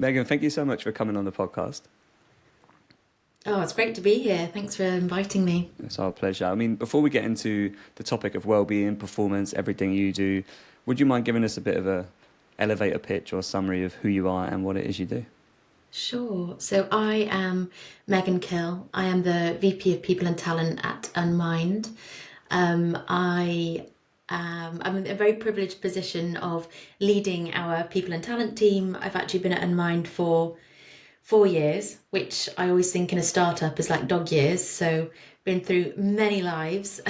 Megan, thank you so much for coming on the podcast. Oh, it's great to be here. Thanks for inviting me. It's our pleasure. I mean, before we get into the topic of well-being, performance, everything you do, would you mind giving us a bit of a elevator pitch or summary of who you are and what it is you do? Sure. So I am Megan Kill. I am the VP of People and Talent at Unmind. I'm in a very privileged position of leading our people and talent team. I've actually been at Unmind for 4 years, which I always think in a startup is like dog years. So been through many lives,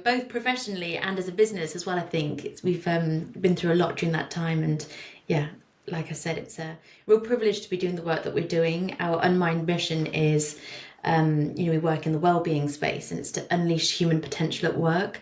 both professionally and as a business as well. I think we've been through a lot during that time, and yeah, like I said, it's a real privilege to be doing the work that we're doing. Our Unmind mission is, we work in the wellbeing space, and it's to unleash human potential at work,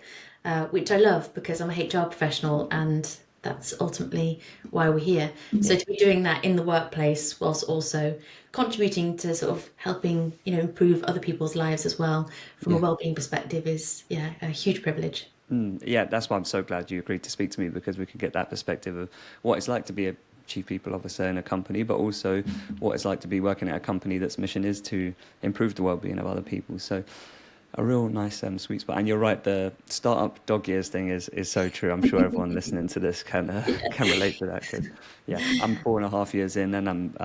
which I love because I'm a HR professional and that's ultimately why we're here. Yeah. So to be doing that in the workplace whilst also contributing to sort of helping, improve other people's lives as well from a Yeah. wellbeing perspective is, yeah, a huge privilege. Yeah, that's why I'm so glad you agreed to speak to me because we could get that perspective of what it's like to be a chief people officer in a company, but also what it's like to be working at a company that's mission is to improve the well-being of other people. So a real nice sweet spot. And you're right, the startup dog years thing is so true. I'm sure everyone listening to this can can relate to that. Cause, yeah, I'm 4.5 years in, and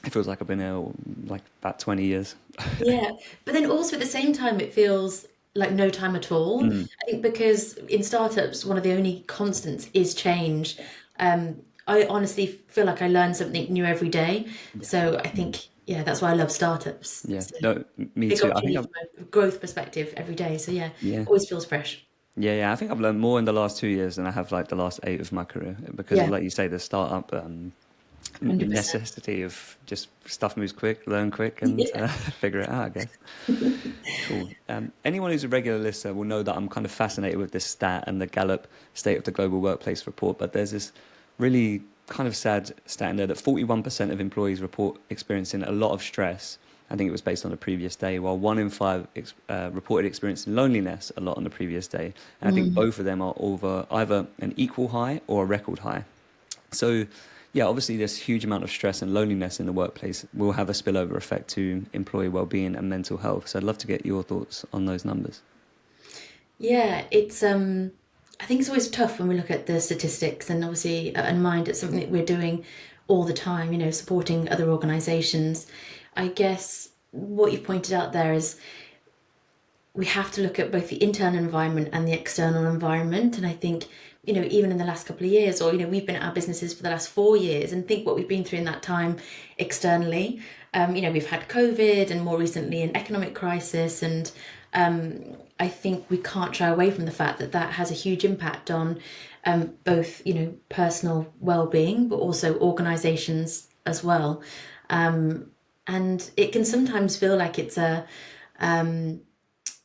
it feels like I've been here like about 20 years. Yeah, but then also at the same time, it feels like no time at all. Mm, I think because in startups, one of the only constants is change. I honestly feel like I learn something new every day. yeah, So I think, yeah, that's why I love startups. yeah. So No, me big too. I think opportunity I've from a growth perspective every day. So yeah, yeah. always feels fresh. Yeah. I think I've learned more in the last 2 years than I have like the last 8 of my career because, Yeah, like you say, the startup 100%. necessity of just stuff moves quick, learn quick, and Yeah. figure it out. I guess. Cool. Anyone who's a regular listener will know that I'm kind of fascinated with this stat and the Gallup State of the Global Workplace report. But there's this really kind of sad stat in there that 41% of employees report experiencing a lot of stress. I think it was based on the previous day, while 1 in 5 reported experiencing loneliness a lot on the previous day. And I think Mm. both of them are over either an equal high or a record high. So, yeah, obviously, this huge amount of stress and loneliness in the workplace will have a spillover effect to employee well-being and mental health. So, I'd love to get your thoughts on those numbers. Yeah, I think it's always tough when we look at the statistics, and obviously in mind it's something that we're doing all the time, supporting other organizations. I guess what you've pointed out there is we have to look at both the internal environment and the external environment. And I think, even in the last couple of years, or, we've been at our businesses for the last 4 years, and think what we've been through in that time externally. We've had COVID and more recently an economic crisis. And I think we can't shy away from the fact that that has a huge impact on both, personal well-being, but also organizations as well. And it can sometimes feel like it's a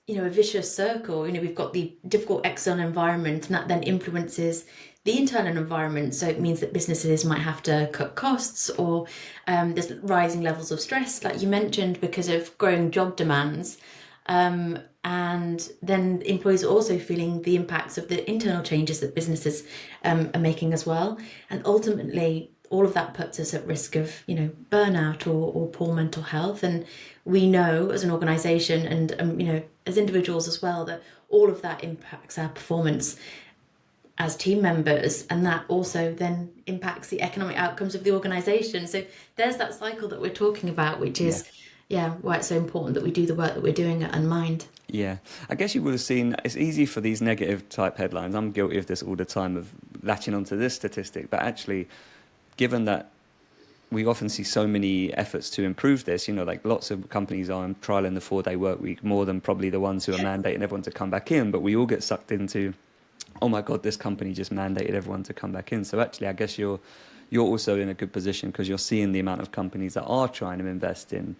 vicious circle. We've got the difficult external environment, and that then influences the internal environment. So it means that businesses might have to cut costs, or there's rising levels of stress, like you mentioned, because of growing job demands. And then employees are also feeling the impacts of the internal changes that businesses are making as well. And ultimately, all of that puts us at risk of, burnout or poor mental health. And we know as an organization and, as individuals as well, that all of that impacts our performance as team members, and that also then impacts the economic outcomes of the organization. So there's that cycle that we're talking about, which Yeah. is, yeah, why it's so important that we do the work that we're doing at Unmind. Yeah. I guess you would have seen it's easy for these negative type headlines. I'm guilty of this all the time of latching onto this statistic, but actually, given that we often see so many efforts to improve this, like lots of companies are trialing the 4-day work week more than probably the ones who are mandating everyone to come back in, but we all get sucked into, oh my God, this company just mandated everyone to come back in. So actually, I guess you're also in a good position because you're seeing the amount of companies that are trying to invest in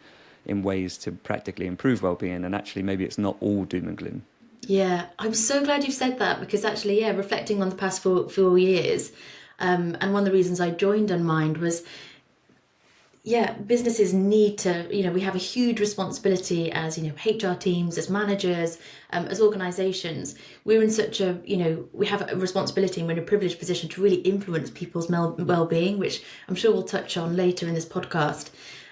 ways to practically improve well-being, and actually maybe it's not all doom and gloom. Yeah, I'm so glad you've said that because actually, yeah, reflecting on the past 4 years, and one of the reasons I joined Unmind was businesses need to, we have a huge responsibility as, HR teams, as managers, as organizations. We're in such a, we have a responsibility and we're in a privileged position to really influence people's well-being, which I'm sure we'll touch on later in this podcast.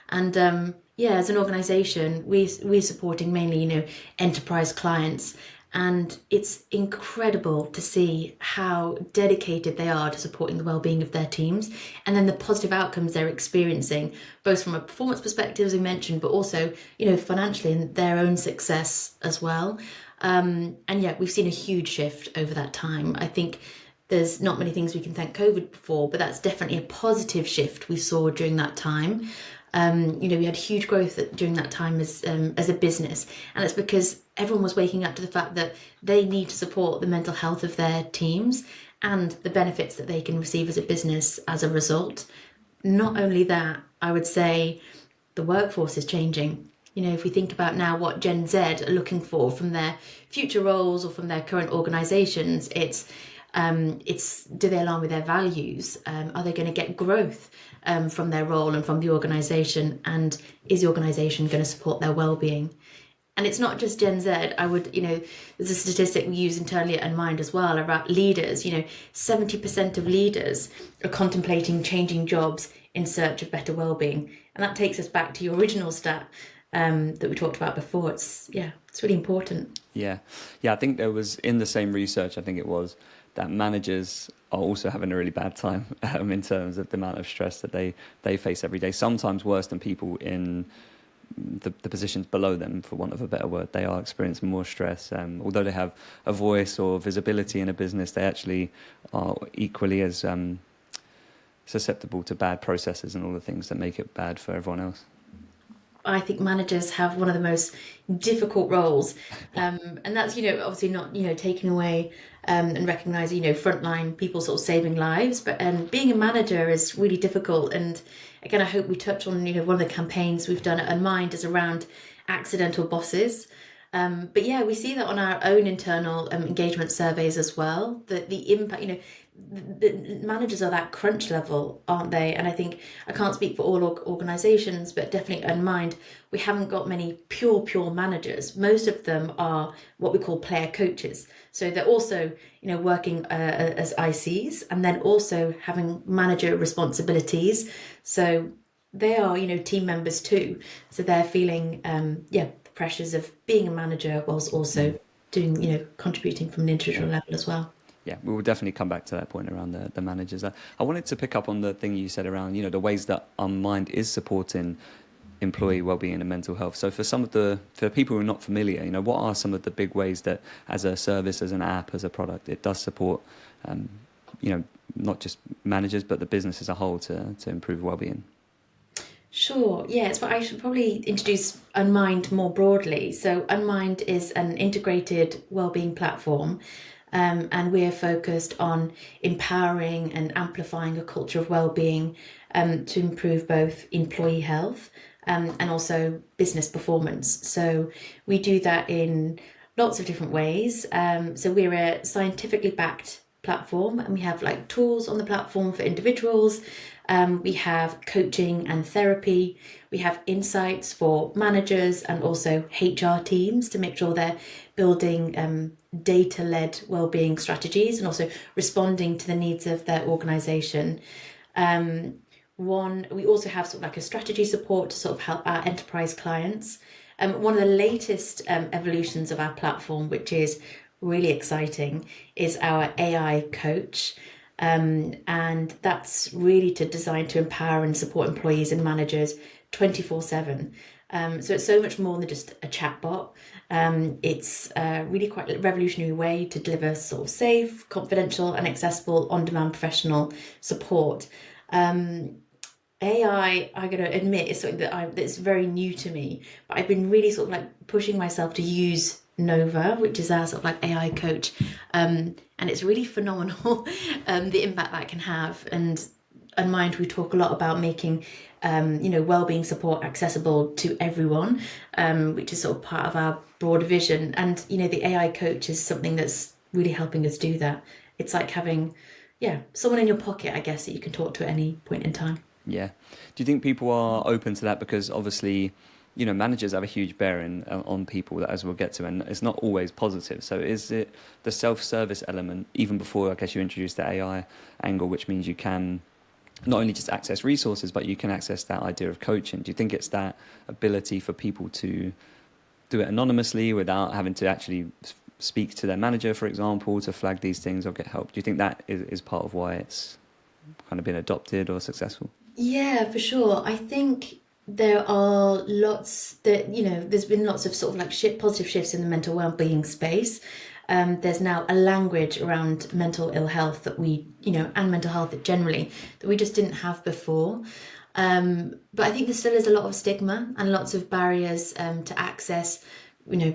And as an organization, we're supporting mainly, enterprise clients. And it's incredible to see how dedicated they are to supporting the well-being of their teams, and then the positive outcomes they're experiencing, both from a performance perspective, as we mentioned, but also, financially and their own success as well. We've seen a huge shift over that time. I think there's not many things we can thank COVID for, but that's definitely a positive shift we saw during that time. We had huge growth during that time as a business, and it's because everyone was waking up to the fact that they need to support the mental health of their teams and the benefits that they can receive as a business as a result. Not only that, I would say the workforce is changing. If we think about now what Gen Z are looking for from their future roles or from their current organisations, it's do they align with their values? Are they going to get growth from their role and from the organisation? And is the organisation going to support their well-being? And it's not just Gen Z. There's a statistic we use internally at Unmind as well about leaders. 70% of leaders are contemplating changing jobs in search of better well-being. And that takes us back to your original stat that we talked about before. It's really important. Yeah. I think there was, in the same research, I think it was, that managers are also having a really bad time in terms of the amount of stress that they face every day, sometimes worse than people in the positions below them, for want of a better word. They are experiencing more stress. Although they have a voice or visibility in a business, they actually are equally as susceptible to bad processes and all the things that make it bad for everyone else. I think managers have one of the most difficult roles, and that's obviously not taking away and recognising frontline people sort of saving lives, but being a manager is really difficult. And again, I hope we touch on one of the campaigns we've done at Unmind is around accidental bosses. But we see that on our own internal engagement surveys as well, that the impact, the managers are that crunch level, aren't they? And I think, I can't speak for all organisations, but definitely Unmind, we haven't got many pure managers. Most of them are what we call player coaches. So they're also, working as ICs and then also having manager responsibilities. So they are, team members too. So they're feeling, the pressures of being a manager whilst also doing, contributing from an individual level as well. Yeah, we will definitely come back to that point around the managers. I wanted to pick up on the thing you said around, the ways that Unmind is supporting employee wellbeing and mental health. So for people who are not familiar, what are some of the big ways that as a service, as an app, as a product, it does support, not just managers, but the business as a whole to improve wellbeing? Sure, but I should probably introduce Unmind more broadly. So Unmind is an integrated wellbeing platform, and we're focused on empowering and amplifying a culture of wellbeing to improve both employee health and also business performance. So we do that in lots of different ways. So we're a scientifically backed platform, and we have tools on the platform for individuals. We have coaching and therapy. We have insights for managers and also HR teams to make sure they're building data-led wellbeing strategies and also responding to the needs of their organisation. We also have a strategy support to sort of help our enterprise clients. One of the latest evolutions of our platform, which is really exciting, is our AI coach. And that's really designed to empower and support employees and managers 24/7. So it's so much more than just a chatbot. It's really quite a revolutionary way to deliver sort of safe, confidential and accessible on-demand professional support. AI, I'm going to admit, is something that's very new to me, but I've been really sort of pushing myself to use Nova, which is our sort of AI coach, and it's really phenomenal the impact that can have. And Unmind, we talk a lot about making wellbeing support accessible to everyone, which is sort of part of our broader vision. And the AI coach is something that's really helping us do that. It's like having someone in your pocket, I guess, that you can talk to at any point in time. Yeah. Do you think people are open to that? Because obviously, managers have a huge bearing on people, that as we'll get to, and it's not always positive. So is it the self-service element, even before, I guess, you introduce the AI angle, which means you can not only just access resources, but you can access that idea of coaching? Do you think it's that ability for people to do it anonymously without having to actually speak to their manager, for example, to flag these things or get help? Do you think that is part of why it's kind of been adopted or successful? Yeah, for sure. I think there are lots that, there's been lots of sort of like positive shifts in the mental well-being space. There's now a language around mental ill health that and mental health generally, that we just didn't have before. But I think there still is a lot of stigma and lots of barriers to access, you know,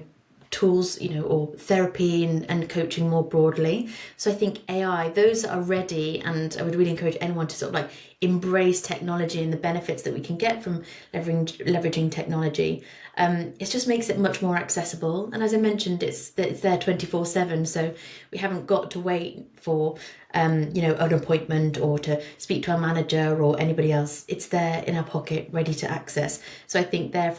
tools, or therapy and coaching more broadly. So I think AI, those that are ready, and I would really encourage anyone to sort of like embrace technology and the benefits that we can get from leveraging technology. It just makes it much more accessible. And as I mentioned, it's there 24/7. So we haven't got to wait for, an appointment or to speak to our manager or anybody else. It's there in our pocket, ready to access. So I think there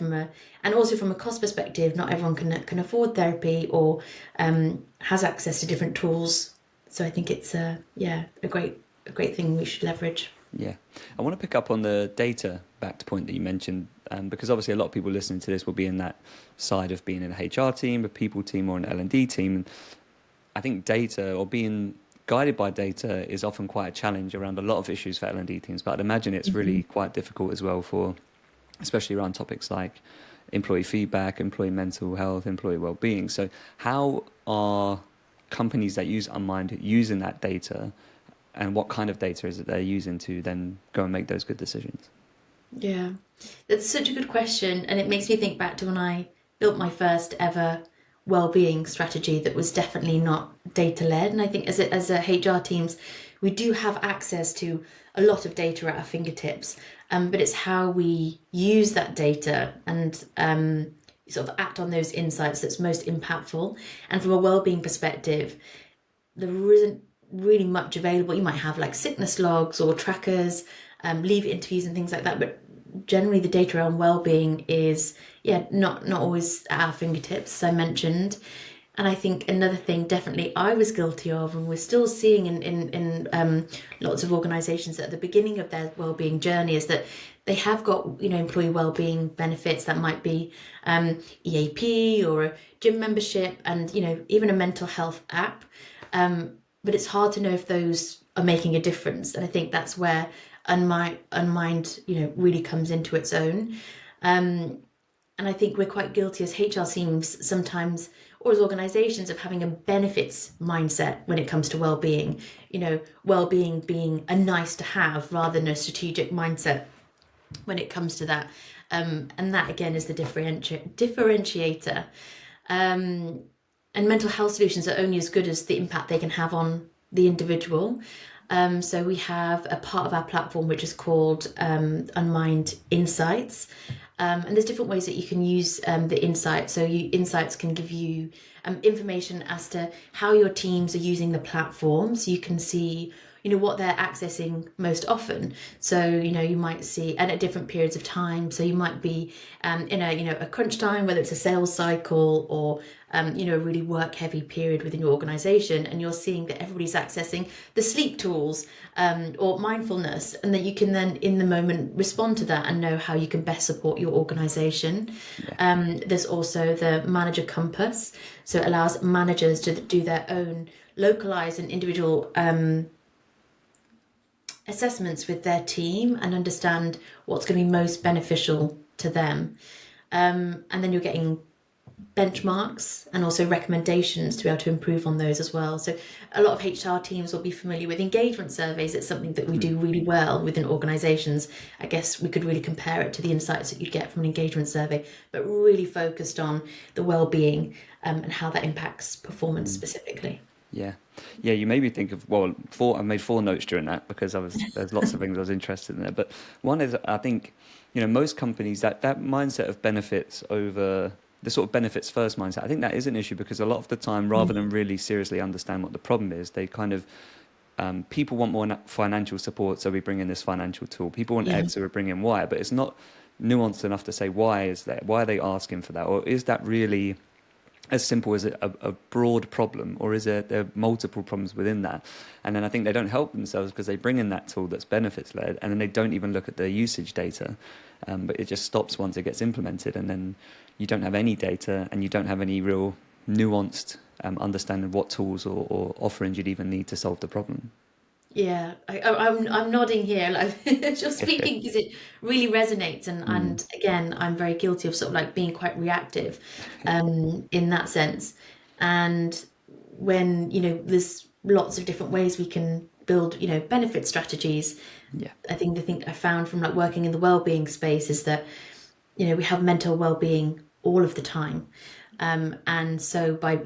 and also from a cost perspective, not everyone can afford therapy or has access to different tools. So I think it's a great thing we should leverage. Yeah. I want to pick up on the data backed point that you mentioned, because obviously a lot of people listening to this will be in that side of being in a HR team, a people team, or an L&D team. And I think data, or being guided by data, is often quite a challenge around a lot of issues for L&D teams. But I'd imagine it's really quite difficult as well especially around topics like employee feedback, employee mental health, employee well-being. So how are companies that use Unmind using that data, and what kind of data is it they're using to then go and make those good decisions? Yeah, that's such a good question. And it makes me think back to when I built my first ever well-being strategy that was definitely not data-led. And I think as a HR teams, we do have access to a lot of data at our fingertips, but it's how we use that data and sort of act on those insights that's most impactful. And from a well-being perspective, there isn't really much available. You might have like sickness logs or trackers, leave interviews and things like that, but generally the data around well-being is not always at our fingertips, as I mentioned. And I think another thing definitely I was guilty of, and we're still seeing in lots of organizations at the beginning of their well-being journey, is that they have got employee well-being benefits that might be EAP or a gym membership, and even a mental health app, but it's hard to know if those are making a difference. And I think that's where Unmind really comes into its own. And I think we're quite guilty as HR teams sometimes, or as organizations, of having a benefits mindset when it comes to well-being. Well-being being a nice to have rather than a strategic mindset when it comes to that. And that again is the differentiator. And mental health solutions are only as good as the impact they can have on the individual. So we have a part of our platform which is called Unmind Insights. And there's different ways that you can use the insights. So insights can give you information as to how your teams are using the platform. So you can see, what they're accessing most often. So, you might see, and at different periods of time. So you might be in a crunch time, whether it's a sales cycle or, a really work heavy period within your organization, and you're seeing that everybody's accessing the sleep tools or mindfulness, and that you can then in the moment respond to that and know how you can best support your organization. Yeah. There's also the manager compass. So it allows managers to do their own localized and individual assessments with their team and understand what's going to be most beneficial to them. And then you're getting benchmarks and also recommendations to be able to improve on those as well. So a lot of HR teams will be familiar with engagement surveys. It's something that we do really well within organizations. I guess we could really compare it to the insights that you'd get from an engagement survey, but really focused on the well-being and how that impacts performance specifically. Yeah. You made me think of, I made 4 notes during that because there's lots of things I was interested in there. But one is, I think, most companies, that mindset of benefits over the sort of benefits first mindset, I think that is an issue because a lot of the time, rather than really seriously understand what the problem is, they kind of people want more financial support, so we bring in this financial tool. People want Yeah. X, so we bring in Y. But it's not nuanced enough to say why is that? Why are they asking for that? Or is that really as simple as a broad problem, or is there multiple problems within that? And then I think they don't help themselves because they bring in that tool that's benefits led, and then they don't even look at the usage data. But it just stops once it gets implemented, and then you don't have any data, and you don't have any real nuanced understanding of what tools or offerings you'd even need to solve the problem. Yeah, I'm nodding here, like just speaking because it really resonates, Mm, and again, I'm very guilty of sort of like being quite reactive, in that sense. And when, there's lots of different ways we can build, benefit strategies. yeah, I think the thing I found from like working in the well-being space is that, we have mental well-being all of the time. And so by,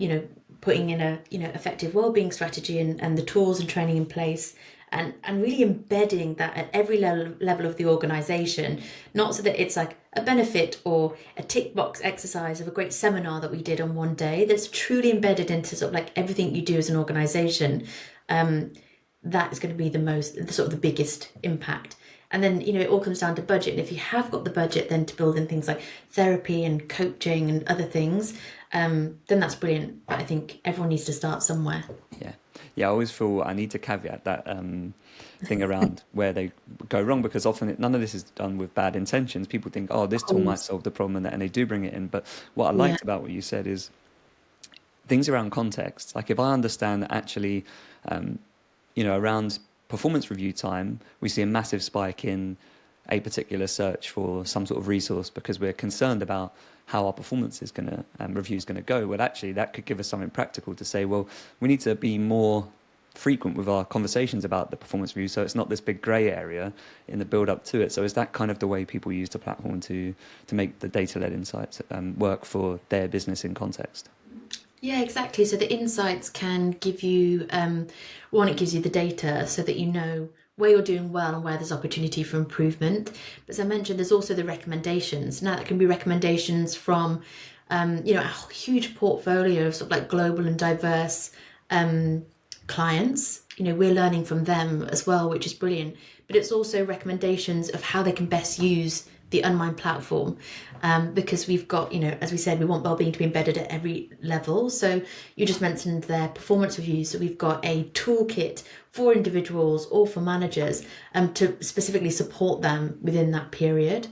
putting in a, effective well-being strategy and the tools and training in place and really embedding that at every level of the organization, not so that it's like a benefit or a tick box exercise of a great seminar that we did on one day, that's truly embedded into sort of like everything you do as an organization. That is going to be the sort of the biggest impact. And then, it all comes down to budget. And if you have got the budget then to build in things like therapy and coaching and other things, then that's brilliant. But I think everyone needs to start somewhere. yeah, yeah. I always feel I need to caveat that thing around where they go wrong, because often none of this is done with bad intentions. People think, oh, this Of tool might course. solve the problem, and they do bring it in. But what I Yeah. liked about what you said is things around context. Like if I understand that actually, around performance review time, we see a massive spike in a particular search for some sort of resource because we're concerned about how our performance is going to review is going to go. Well, actually, that could give us something practical to say, well, we need to be more frequent with our conversations about the performance review, so it's not this big grey area in the build up to it. So is that kind of the way people use the platform to make the data led insights work for their business in context? Yeah, exactly. So the insights can give you, one, it gives you the data so that you know where you're doing well and where there's opportunity for improvement. But as I mentioned, there's also the recommendations. Now, that can be recommendations from, a huge portfolio of sort of like global and diverse clients. We're learning from them as well, which is brilliant. But it's also recommendations of how they can best use the Unmind platform, because we've got, as we said, we want wellbeing to be embedded at every level. So you just mentioned their performance reviews. So we've got a toolkit for individuals or for managers, to specifically support them within that period.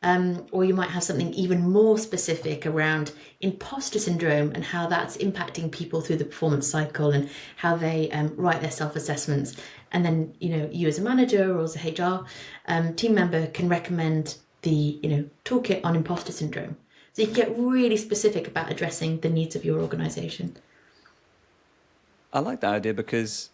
Or you might have something even more specific around imposter syndrome and how that's impacting people through the performance cycle and how they write their self-assessments. And then, you as a manager or as a HR team member can recommend the, toolkit on imposter syndrome. So you can get really specific about addressing the needs of your organization. I like that idea because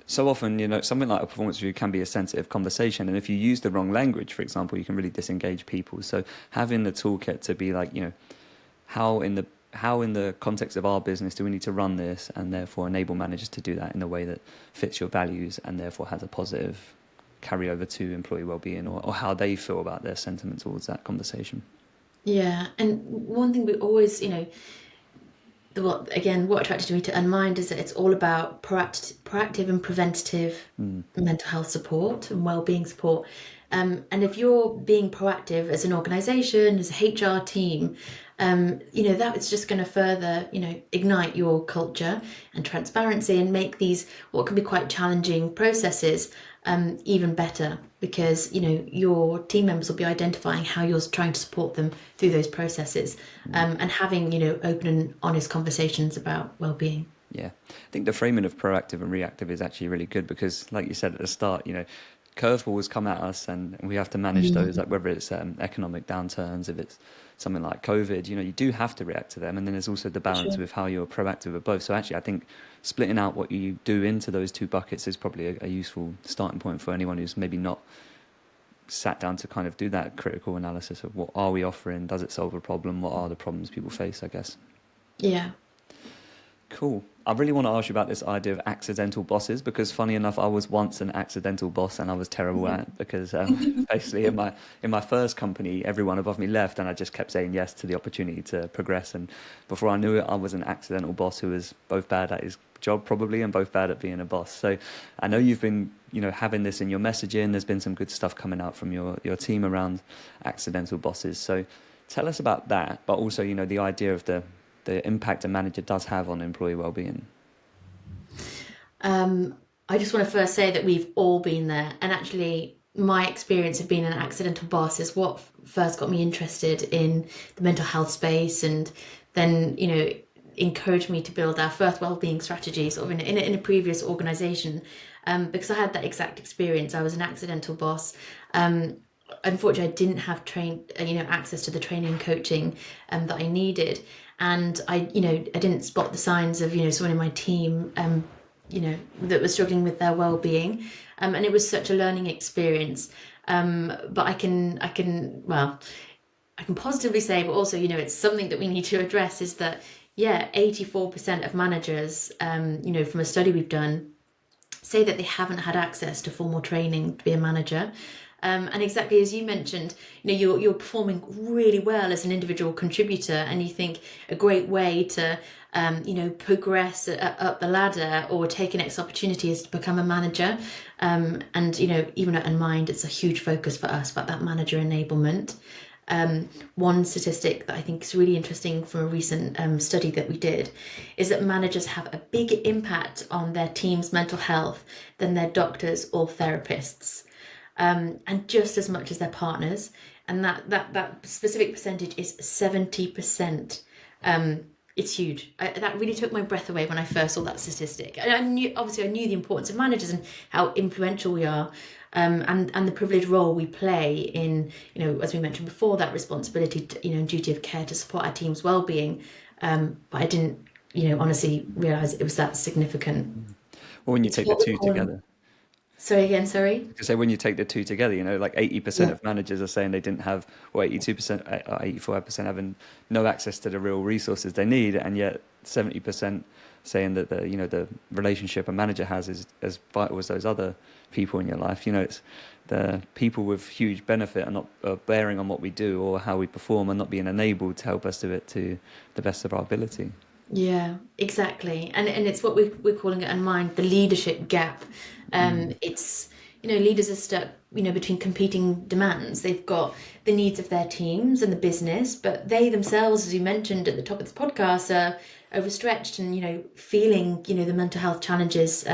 so often, something like a performance review can be a sensitive conversation, and if you use the wrong language, for example, you can really disengage people. So having the toolkit to be like, how in the context of our business do we need to run this, and therefore enable managers to do that in a way that fits your values and therefore has a positive carryover to employee well-being, or how they feel about their sentiment towards that conversation. Yeah, and one thing we always, what attracted me to Unmind is that it's all about proactive and preventative Mm, mental health support and well-being support. And if you're being proactive as an organization, as a HR team, that is just going to further, ignite your culture and transparency and make these what can be quite challenging processes even better, because your team members will be identifying how you're trying to support them through those processes, mm. and having open and honest conversations about well-being. Yeah, I think the framing of proactive and reactive is actually really good because, like you said at the start, curveballs come at us and we have to manage those, Mm, like whether it's economic downturns, if it's something like COVID, you do have to react to them. And then there's also the for balance sure. with how you're proactive with both. So actually, I think splitting out what you do into those two buckets is probably a useful starting point for anyone who's maybe not sat down to kind of do that critical analysis of what are we offering, does it solve a problem, what are the problems people face, I guess. Yeah. Cool. I really want to ask you about this idea of accidental bosses because, funny enough, I was once an accidental boss and I was terrible at it because basically in my first company, everyone above me left and I just kept saying yes to the opportunity to progress. And before I knew it, I was an accidental boss who was both bad at his job probably, and both bad at being a boss. So I know you've been, having this in your messaging. There's been some good stuff coming out from your team around accidental bosses. So tell us about that, but also, the idea of the impact a manager does have on employee well-being. I just want to first say that we've all been there, and actually my experience of being an accidental boss is what first got me interested in the mental health space, and then encouraged me to build our first wellbeing strategy sort of in a previous organization, because I had that exact experience. I was an accidental boss. Unfortunately, I didn't have access to the training and coaching that I needed, and I didn't spot the signs of someone in my team that was struggling with their well-being, and it was such a learning experience. But I can positively say, but also it's something that we need to address, is that 84% of managers, from a study we've done, say that they haven't had access to formal training to be a manager. And exactly as you mentioned, you're performing really well as an individual contributor, and you think a great way to progress up the ladder or take a next opportunity is to become a manager. And even at Unmind, it's a huge focus for us about that manager enablement. One statistic that I think is really interesting from a recent study that we did is that managers have a bigger impact on their team's mental health than their doctors or therapists, and just as much as their partners. And that specific percentage is 70%. It's huge. That really took my breath away when I first saw that statistic. And I knew the importance of managers and how influential we are, and the privileged role we play in, as we mentioned before, that responsibility to, and duty of care to support our team's well-being. But I didn't, honestly realise it was that significant. Well, when you take the two together. Sorry again, sorry? So when you take the two together, like 80% of managers are saying they didn't have, or 82%, 85% having no access to the real resources they need, and yet 70% saying that the relationship a manager has is as vital as those other people in your life. It's the people with huge benefit are not bearing on what we do or how we perform, and not being enabled to help us do it to the best of our ability. Yeah, exactly. And it's what we're calling it Unmind, the leadership gap. It's, leaders are stuck, between competing demands. They've got the needs of their teams and the business, but they themselves, as you mentioned at the top of the podcast, are overstretched and, feeling, the mental health challenges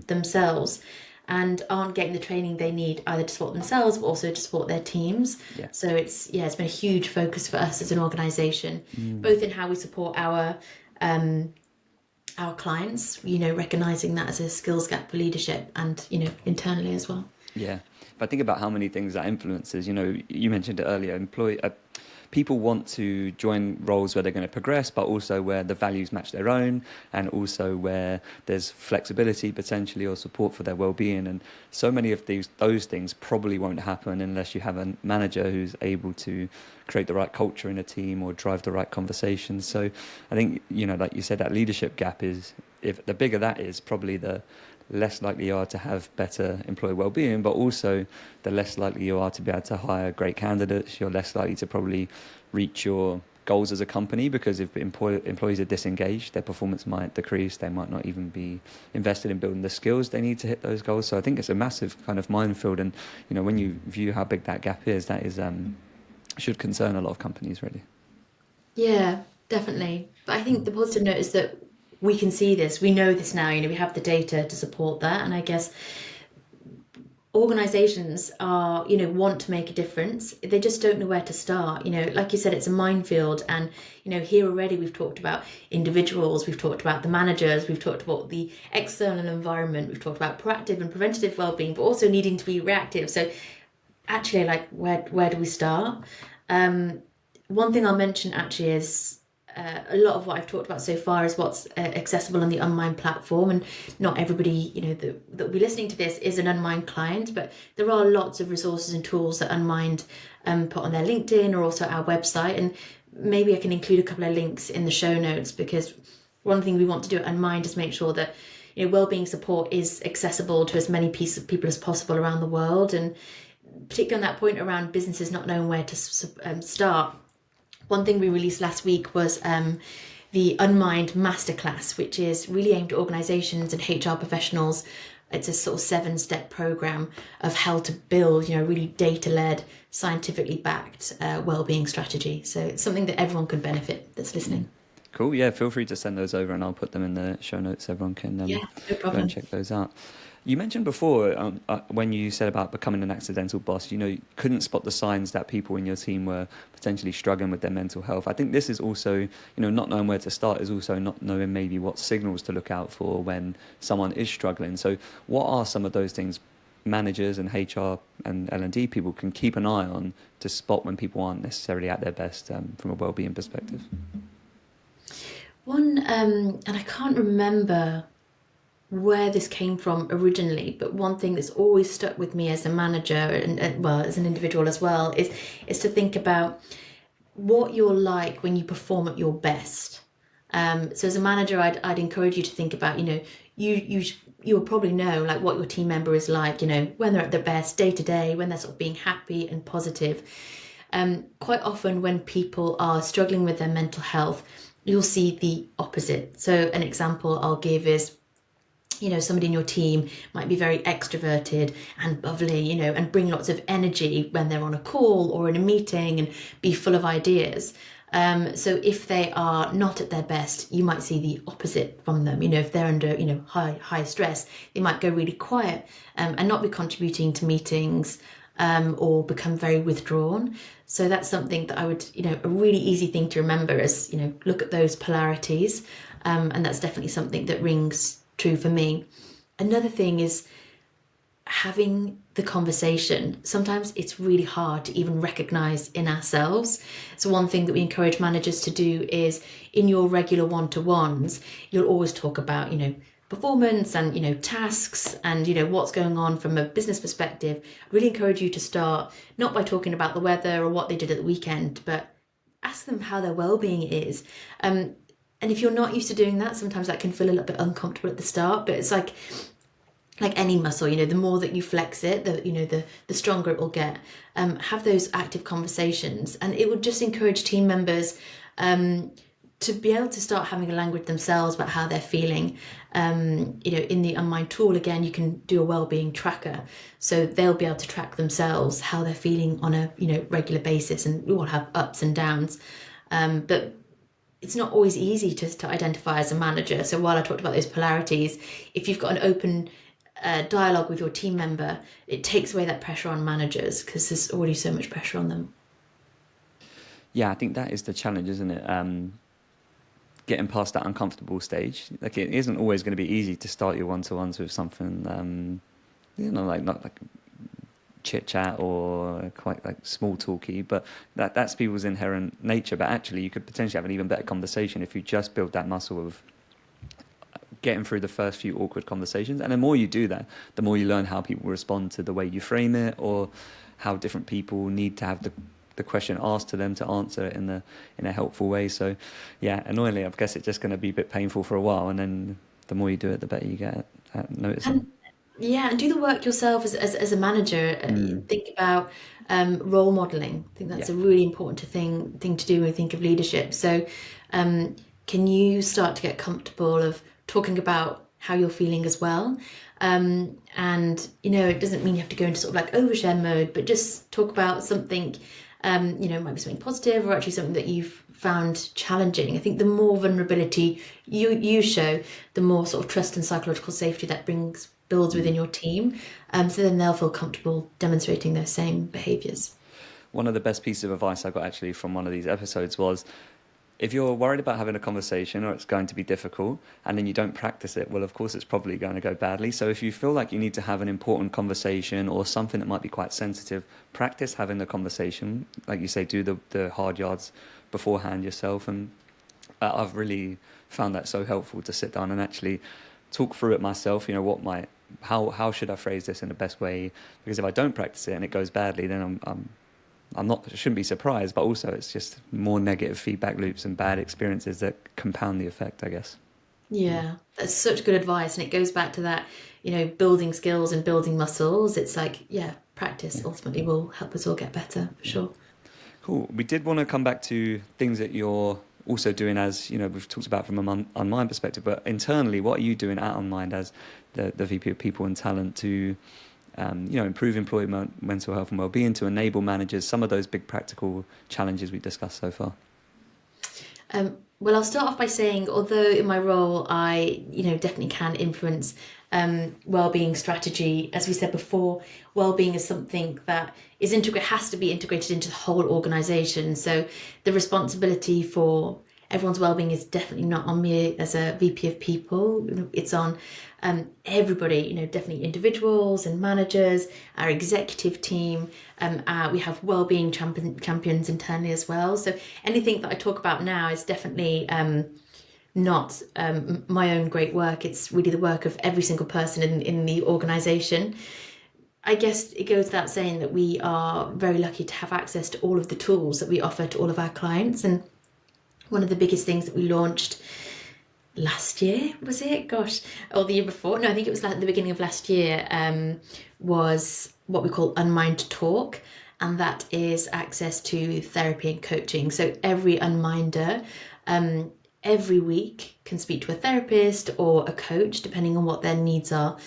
themselves, and aren't getting the training they need either to support themselves, but also to support their teams. Yeah. So it's been a huge focus for us as an organisation, both in how we support our clients, recognizing that as a skills gap for leadership, and internally as well. Yeah, if I think about how many things that influences, you mentioned it earlier, people want to join roles where they're going to progress, but also where the values match their own, and also where there's flexibility potentially or support for their well-being. And so many of those things probably won't happen unless you have a manager who's able to create the right culture in a team or drive the right conversations. So I think, like you said, that leadership gap is, if the bigger that is, probably the less likely you are to have better employee well-being, but also the less likely you are to be able to hire great candidates. You're less likely to probably reach your goals as a company, because if employees are disengaged, their performance might decrease. They might not even be invested in building the skills they need to hit those goals. So I think it's a massive kind of minefield. And, when you view how big that gap is, that is should concern a lot of companies, really. Yeah, definitely. But I think the positive note is that we can see this. We know this now. We have the data to support that. And I guess organizations are, want to make a difference. They just don't know where to start. Like you said, it's a minefield. And, here already we've talked about individuals, we've talked about the managers, we've talked about the external environment, we've talked about proactive and preventative well-being, but also needing to be reactive. So actually, where do we start? One thing I'll mention actually is, a lot of what I've talked about so far is what's accessible on the Unmind platform, and not everybody that will be listening to this is an Unmind client, but there are lots of resources and tools that Unmind put on their LinkedIn or also our website, and maybe I can include a couple of links in the show notes, because one thing we want to do at Unmind is make sure that wellbeing support is accessible to as many people as possible around the world, and particularly on that point around businesses not knowing where to start. One thing we released last week was the Unmind Masterclass, which is really aimed at organisations and HR professionals. It's a sort of 7-step program of how to build, really data-led, scientifically backed wellbeing strategy. So it's something that everyone could benefit that's listening. Cool. Yeah, feel free to send those over and I'll put them in the show notes so everyone can No go problem. and check those out. You mentioned before when you said about becoming an accidental boss, you couldn't spot the signs that people in your team were potentially struggling with their mental health. I think this is also, not knowing where to start is also not knowing maybe what signals to look out for when someone is struggling. So what are some of those things managers and HR and L&D people can keep an eye on to spot when people aren't necessarily at their best from a wellbeing perspective? One, and I can't remember where this came from originally, but one thing that's always stuck with me as a manager and well, as an individual as well, is to think about what you're like when you perform at your best. So as a manager, I'd encourage you to think about, you'll probably know like what your team member is like, when they're at their best day to day, when they're sort of being happy and positive. Quite often when people are struggling with their mental health, you'll see the opposite. So an example I'll give is, somebody in your team might be very extroverted and bubbly, and bring lots of energy when they're on a call or in a meeting and be full of ideas. So if they are not at their best, you might see the opposite from them. If they're under, high stress, they might go really quiet and not be contributing to meetings or become very withdrawn. So that's something that I would, a really easy thing to remember is, look at those polarities. And that's definitely something that rings true for me. Another thing is having the conversation. Sometimes it's really hard to even recognize in ourselves. So one thing that we encourage managers to do is in your regular one-to-ones, you'll always talk about, performance and, tasks and, what's going on from a business perspective. I really encourage you to start not by talking about the weather or what they did at the weekend, but ask them how their well-being is. And if you're not used to doing that, sometimes that can feel a little bit uncomfortable at the start, but it's like any muscle, the more that you flex it, the stronger it will get. Have those active conversations, and it would just encourage team members to be able to start having a language themselves about how they're feeling. In the Unmind tool, again, you can do a wellbeing tracker, so they'll be able to track themselves how they're feeling on a regular basis, and we all have ups and downs, but it's not always easy to identify as a manager. So while I talked about those polarities, if you've got an open dialogue with your team member, it takes away that pressure on managers because there's already so much pressure on them. Yeah, I think that is the challenge, isn't it? Getting past that uncomfortable stage. Like it isn't always going to be easy to start your one-to-ones with something, like not like chit chat or quite like small talky, but that's people's inherent nature. But actually, you could potentially have an even better conversation if you just build that muscle of getting through the first few awkward conversations. And the more you do that, the more you learn how people respond to the way you frame it, or how different people need to have the question asked to them to answer it in a helpful way. So yeah, annoyingly, I guess it's just going to be a bit painful for a while, and then the more you do it, the better you get at noticing. And do the work yourself as a manager. Think about role modeling. I think that's a really important thing to do when we think of leadership. So can you start to get comfortable of talking about how you're feeling as well? And it doesn't mean you have to go into sort of like overshare mode, but just talk about something, it might be something positive or actually something that you've found challenging. I think the more vulnerability you show, the more sort of trust and psychological safety that builds within your team. So then they'll feel comfortable demonstrating those same behaviours. One of the best pieces of advice I got actually from one of these episodes was, if you're worried about having a conversation or it's going to be difficult and then you don't practice it, well, of course, it's probably going to go badly. So if you feel like you need to have an important conversation or something that might be quite sensitive, practice having the conversation. Like you say, do the hard yards beforehand yourself. And I've really found that so helpful to sit down and actually talk through it myself. How should I phrase this in the best way? Because if I don't practice it and it goes badly, then I shouldn't be surprised, but also it's just more negative feedback loops and bad experiences that compound the effect, I guess. Yeah, that's such good advice. And it goes back to that, building skills and building muscles. It's like, practice ultimately will help us all get better, for sure. Cool. We did want to come back to things that you're also doing, as you know, we've talked about from an Unmind perspective, but internally, what are you doing at Unmind as the VP of People and Talent to improve employee mental health and well-being, to enable managers, some of those big practical challenges we discussed so far? Well, I'll start off by saying, although in my role I, definitely can influence well-being strategy, as we said before, well-being is something that has to be integrated into the whole organisation. So the responsibility for everyone's well-being is definitely not on me as a VP of People. It's on everybody, definitely individuals and managers, our executive team. We have well-being champions internally as well. So anything that I talk about now is definitely not my own great work. It's really the work of every single person in the organisation. I guess it goes without saying that we are very lucky to have access to all of the tools that we offer to all of our clients. And one of the biggest things that we launched last year, was it? Gosh, or the year before? No, I think it was at the beginning of last year, was what we call Unmind Talk. And that is access to therapy and coaching. So every Unminder, every week can speak to a therapist or a coach, depending on what their needs are.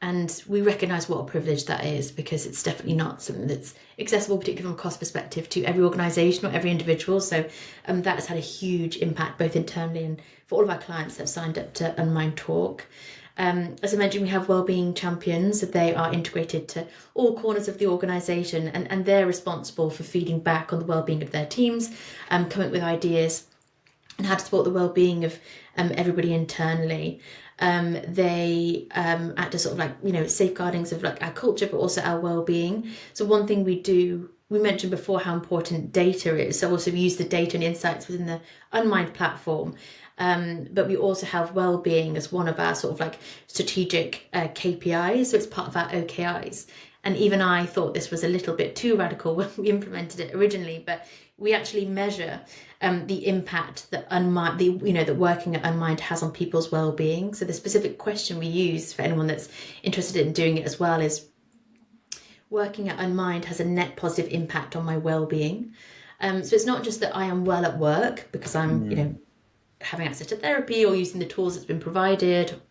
And we recognise what a privilege that is, because it's definitely not something that's accessible, particularly from a cost perspective, to every organisation or every individual. So that has had a huge impact, both internally and for all of our clients that have signed up to Unmind Talk. As I mentioned, we have Wellbeing champions. So they are integrated to all corners of the organisation, and they're responsible for feeding back on the wellbeing of their teams, coming up with ideas and how to support the well-being of everybody internally. They act as sort of safeguardings of our culture, but also our well-being. So one thing we do, we mentioned before how important data is. So also we use the data and insights within the Unmind platform. But we also have well-being as one of our sort of strategic KPIs. So it's part of our OKIs. And even I thought this was a little bit too radical when we implemented it originally, but we actually measure the impact that that working at Unmind has on people's well-being. So the specific question we use for anyone that's interested in doing it as well is, working at Unmind has a net positive impact on my well-being. So it's not just that I am well at work because I'm, having access to therapy or using the tools that's been provided.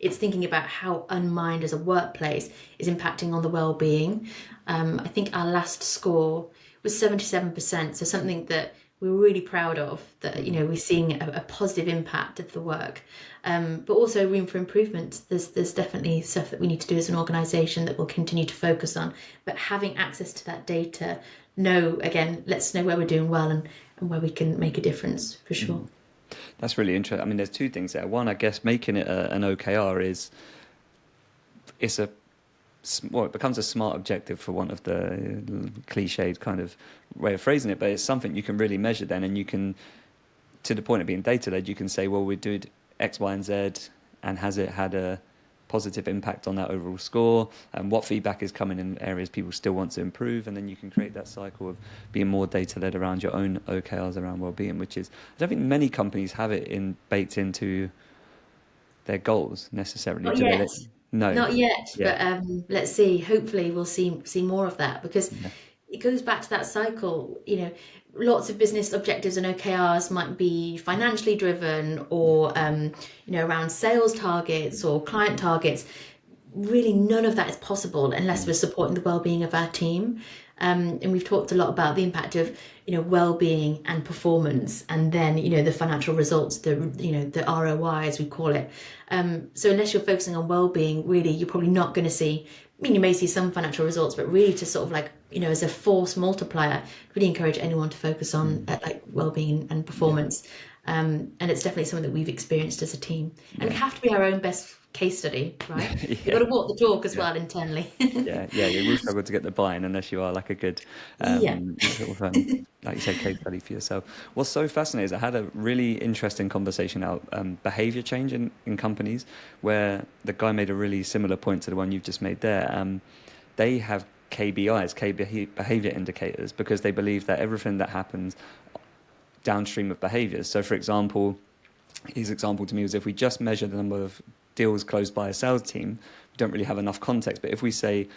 It's thinking about how Unmind as a workplace is impacting on the well-being. I think our last score was 77%, so something that we're really proud of, that we're seeing a positive impact of the work, but also room for improvement. There's definitely stuff that we need to do as an organisation that we'll continue to focus on, but having access to that data, let's know where we're doing well and where we can make a difference, for sure. That's really interesting. I mean, there's two things there. One, I guess making it an OKR it becomes a SMART objective, for want of the cliched kind of way of phrasing it, but it's something you can really measure then, and you can, to the point of being data-led, you can say, well, we did X, Y, and Z, and has it had a positive impact on that overall score, and what feedback is coming in areas people still want to improve, and then you can create that cycle of being more data-led around your own OKRs around well-being, which is, I don't think many companies have it baked into their goals necessarily. Not yet. No, not yet. Yeah. But let's see. Hopefully, we'll see more of that, because it goes back to that cycle. Lots of business objectives and OKRs might be financially driven, or around sales targets or client targets. Really, none of that is possible unless we're supporting the well-being of our team. And we've talked a lot about the impact of well-being and performance, and then the financial results, the ROI as we call it. So unless you're focusing on well-being, really you're probably not going to see. I mean, you may see some financial results, but really to sort of as a force multiplier, really encourage anyone to focus on well-being and performance. And it's definitely something that we've experienced as a team, and we have to be our own best case study, right? You've got to walk the talk as well internally. You will struggle to get the buy-in unless you are a good sort of, like you said, case study for yourself. What's so fascinating is I had a really interesting conversation about behaviour change in companies, where the guy made a really similar point to the one you've just made there. They have KBIs, key behaviour indicators, because they believe that everything that happens downstream of behaviours. So for example, his example to me was, if we just measure the number of deals closed by a sales team, we don't really have enough context. But if we say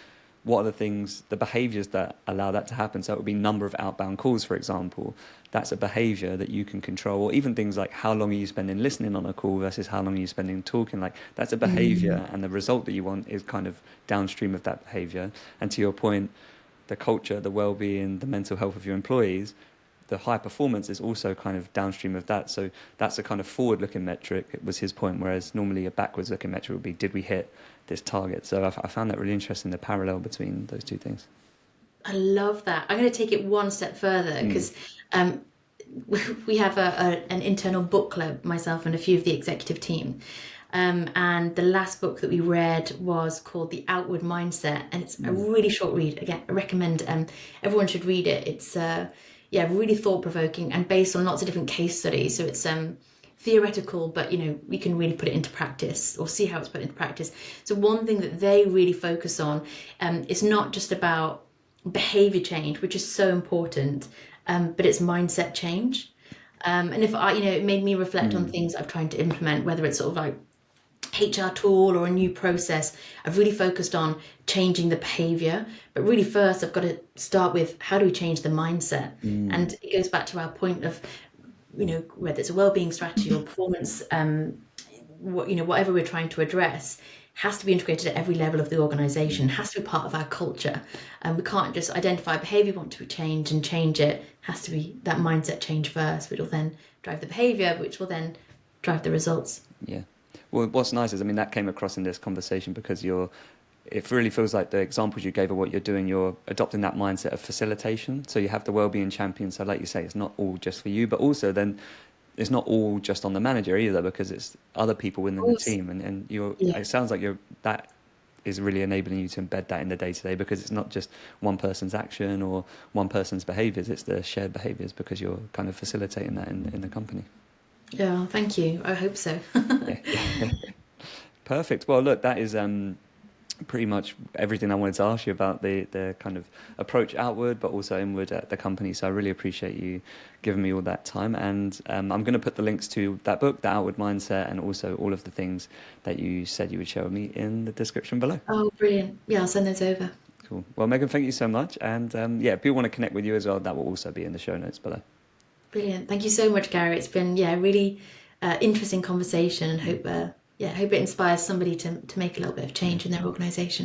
what are the things, the behaviors that allow that to happen? So it would be number of outbound calls, for example. That's a behavior that you can control. Or even things like how long are you spending listening on a call versus how long are you spending talking? Like that's a behavior, and the result that you want is kind of downstream of that behavior. And to your point, the culture, the well-being, the mental health of your employees, the high performance is also kind of downstream of that. So that's a kind of forward-looking metric, it was his point, whereas normally a backwards-looking metric would be, did we hit this target? So I found that really interesting, the parallel between those two things. I love that. I'm going to take it one step further because we have an internal book club, myself and a few of the executive team. And the last book that we read was called The Outward Mindset, and it's a really short read. Again, I recommend everyone should read it. It's really thought-provoking and based on lots of different case studies. So it's theoretical, but we can really put it into practice or see how it's put into practice. So one thing that they really focus on is not just about behavior change, which is so important, but it's mindset change. And if it made me reflect on things I've tried to implement, whether it's sort of like HR tool or a new process. I've really focused on changing the behavior, but really first I've got to start with how do we change the mindset? And it goes back to our point of, whether it's a wellbeing strategy or performance, whatever we're trying to address has to be integrated at every level of the organization, has to be part of our culture. And we can't just identify behavior, want to change and change it. It has to be that mindset change first, which will then drive the behavior, which will then drive the results. Yeah. Well, what's nice is, that came across in this conversation because it really feels like the examples you gave of what you're doing, you're adopting that mindset of facilitation. So you have the wellbeing champion. So like you say, it's not all just for you, but also then it's not all just on the manager either, because it's other people within the team. And it sounds like that is really enabling you to embed that in the day-to-day, because it's not just one person's action or one person's behaviors, it's the shared behaviors, because you're kind of facilitating that in the company. Yeah, thank you. I hope so. Yeah. Perfect. Well, look, that is pretty much everything I wanted to ask you about the kind of approach outward, but also inward at the company. So I really appreciate you giving me all that time. And I'm going to put the links to that book, The Outward Mindset, and also all of the things that you said you would share with me in the description below. Oh, brilliant. Yeah, I'll send those over. Cool. Well, Megan, thank you so much. And if people want to connect with you as well, that will also be in the show notes below. Brilliant. Thank you so much, Gary. It's been a really interesting conversation, and hope it inspires somebody to make a little bit of change in their organisation.